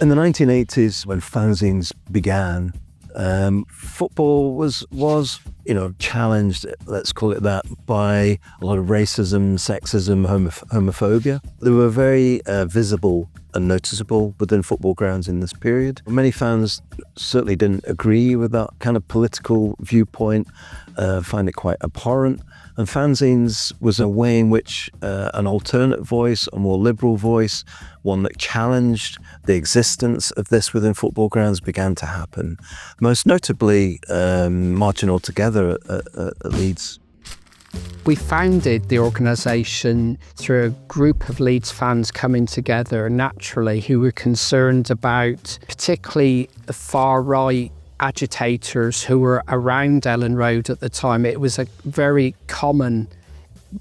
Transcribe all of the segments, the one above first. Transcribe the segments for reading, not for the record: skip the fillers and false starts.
In the 1980s, when fanzines began, football was challenged, let's call it that, by a lot of racism, sexism, homophobia. They were very visible and noticeable within football grounds in this period. Many fans certainly didn't agree with that kind of political viewpoint, find it quite abhorrent. And fanzines was a way in which an alternate voice, a more liberal voice, one that challenged the existence of this within football grounds began to happen. Most notably, Marching All Together at Leeds. We founded the organisation through a group of Leeds fans coming together naturally who were concerned about particularly the far-right agitators who were around Ellen Road at the time. It was a very common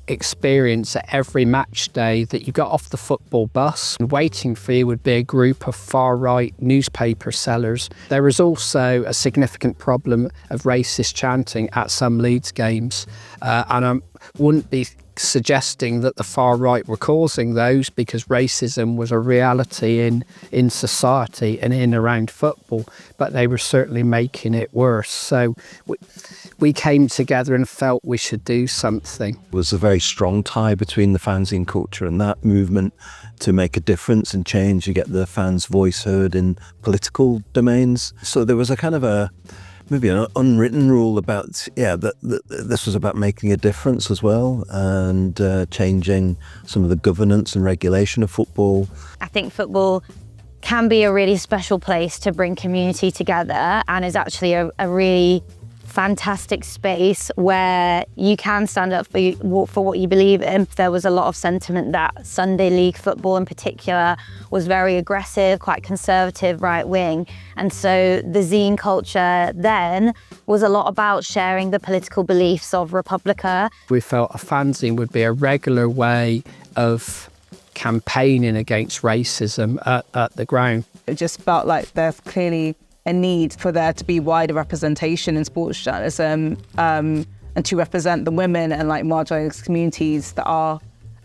experience at every match day that you got off the football bus and waiting for you would be a group of far-right newspaper sellers. There was also a significant problem of racist chanting at some Leeds games, and I wouldn't be suggesting that the far right were causing those, because racism was a reality in society and in around football, but they were certainly making it worse. So we came together and felt we should do something. There was a very strong tie between the fanzine culture and that movement to make a difference and change. You get the fans' voice heard in political domains. So there was a kind of maybe an unwritten rule about, that this was about making a difference as well, and changing some of the governance and regulation of football. I think football can be a really special place to bring community together, and is actually a really fantastic space where you can stand up for what you believe in. There was a lot of sentiment that Sunday League football in particular was very aggressive, quite conservative, right-wing. And so the zine culture then was a lot about sharing the political beliefs of Republica. We felt a fanzine would be a regular way of campaigning against racism at the ground. It just felt like there's clearly a need for there to be wider representation in sports journalism, and to represent the women and marginalised communities that are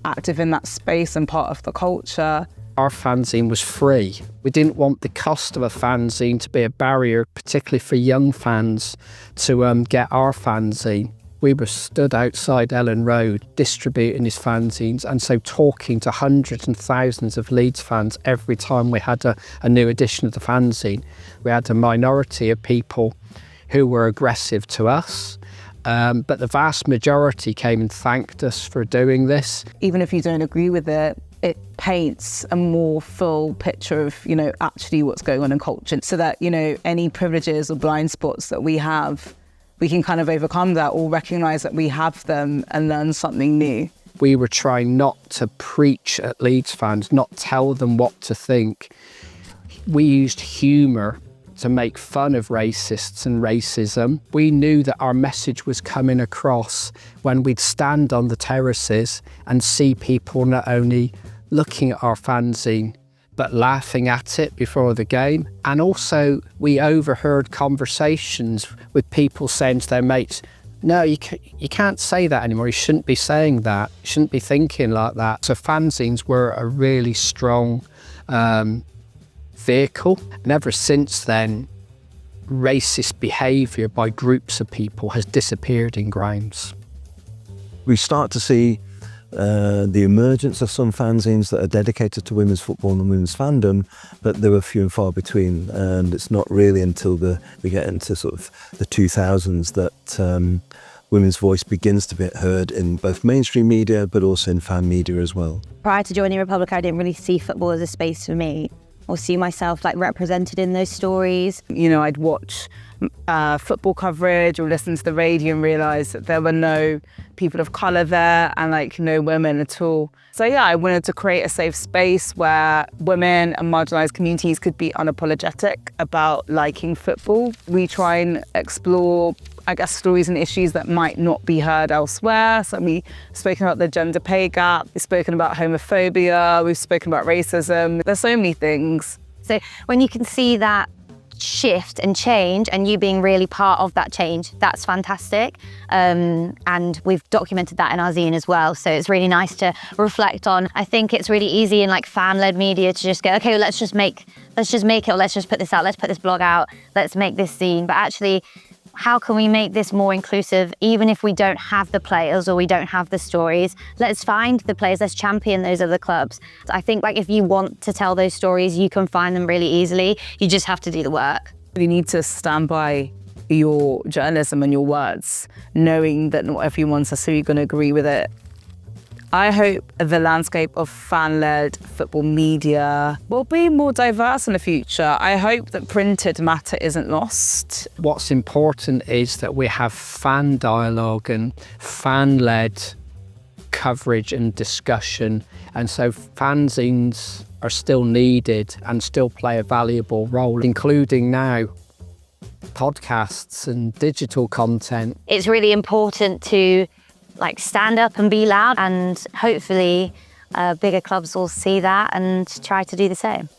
active in that space and part of the culture. Our fanzine was free. We didn't want the cost of a fanzine to be a barrier, particularly for young fans, to get our fanzine. We were stood outside Ellen Road distributing his fanzines, and so talking to hundreds and thousands of Leeds fans every time we had a new edition of the fanzine. We had a minority of people who were aggressive to us, but the vast majority came and thanked us for doing this. Even if you don't agree with it, it paints a more full picture of, actually what's going on in culture, so that, any privileges or blind spots that we have, we can kind of overcome that or recognise that we have them and learn something new. We were trying not to preach at Leeds fans, not tell them what to think. We used humour to make fun of racists and racism. We knew that our message was coming across when we'd stand on the terraces and see people not only looking at our fanzine, but laughing at it before the game. And also we overheard conversations with people saying to their mates, no, you can't say that anymore. You shouldn't be saying that. You shouldn't be thinking like that. So fanzines were a really strong vehicle. And ever since then, racist behaviour by groups of people has disappeared in grounds. We start to see the emergence of some fanzines that are dedicated to women's football and women's fandom, but they were few and far between. And it's not really until we get into sort of the 2000s that women's voice begins to be heard in both mainstream media, but also in fan media as well. Prior to joining Republica, I didn't really see football as a space for me, or see myself represented in those stories. I'd watch football coverage or listen to the radio and realise that there were no people of colour there and no women at all. So I wanted to create a safe space where women and marginalised communities could be unapologetic about liking football. We try and explore, stories and issues that might not be heard elsewhere. So we've spoken about the gender pay gap, we've spoken about homophobia, we've spoken about racism. There's so many things. So when you can see that shift and change, and you being really part of that change, that's fantastic. And we've documented that in our zine as well. So it's really nice to reflect on. I think it's really easy in like fan-led media to just go, okay, well, let's just make it, or let's just put this out, let's put this blog out, let's make this zine. But actually, how can we make this more inclusive, even if we don't have the players or we don't have the stories? Let's find the players, let's champion those other clubs. I think like if you want to tell those stories, you can find them really easily. You just have to do the work. You need to stand by your journalism and your words, knowing that not everyone's necessarily going to agree with it. I hope the landscape of fan-led football media will be more diverse in the future. I hope that printed matter isn't lost. What's important is that we have fan dialogue and fan-led coverage and discussion. And so fanzines are still needed and still play a valuable role, including now podcasts and digital content. It's really important to like stand up and be loud, and hopefully bigger clubs will see that and try to do the same.